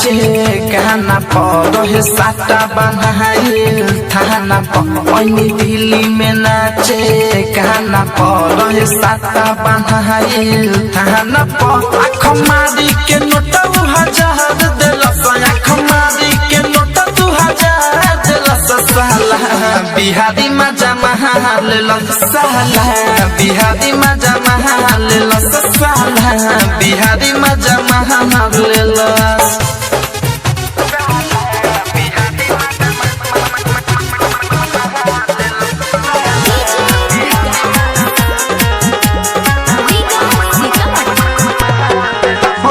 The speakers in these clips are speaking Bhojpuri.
नाचे गाना पर रहे साटा बनाइल थाना पर दिल्ली में नाचे गाना पर रहे साटा बनाइल थाना पर आँख मारी के नोट 1000 दिलस आँख मारी के नोट 2000 दिलस साला बिहारी मजा महाल साला बिहारी मजा महाल साला बिहारी मजा महाल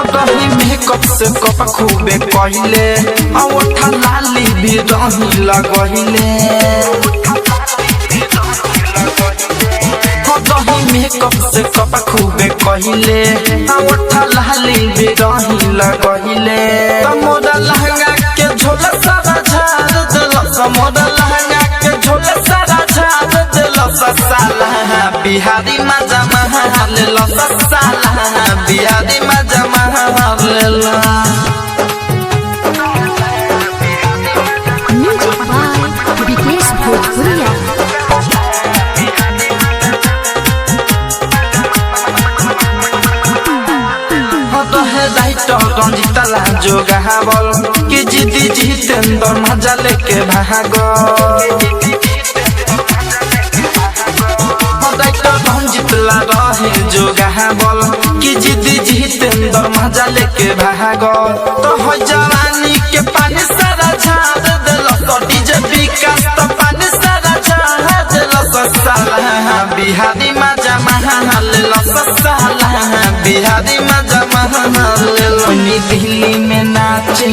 से कप खूबे कहले औठा लाली भी रही लगहिले मेकअप से कप खूबे कहले औठा लाली भी रही लगहिले मोरा लहंगा के झोला सारा झाड़ दिलस मोरा लहंगा के झोला सारा झाड़ दिलस साला बिहारी मजा महाल साला बिहारी मजा महाल रंजिता जो गावल कि जीती जितेंद्र मजा लेके भागो रंजितला रहे जो गावल कि जीती जितेंद्र मजा लेके भागो तो हो जवानी के पानी सारा झाड़ दिलस डीजे विकास तो पानी सारा झाड़ दिलस साला बिहारी मजा महाल साला बिहारी मजा महाल दिल्ली में नाचे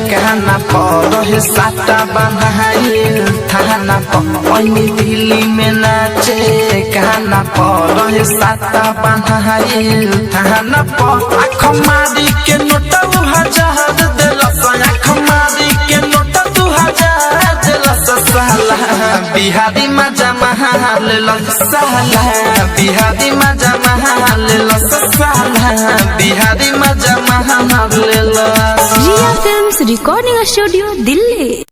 गाना पर रहे साटा बनाइल थाना पर दिल्ली में नाचे गाना पर रहे साटा बनाइल थाना पर आँख मारी के नोट 1000 दिलस आँख मारी के नोट 2000 दिलस साला बिहारी मजा महाल साला बिहारी मजा महाल साला बिहारी मजा महाल रिया फिल्म्स रिकॉर्डिंग स्टूडियो दिल्ली।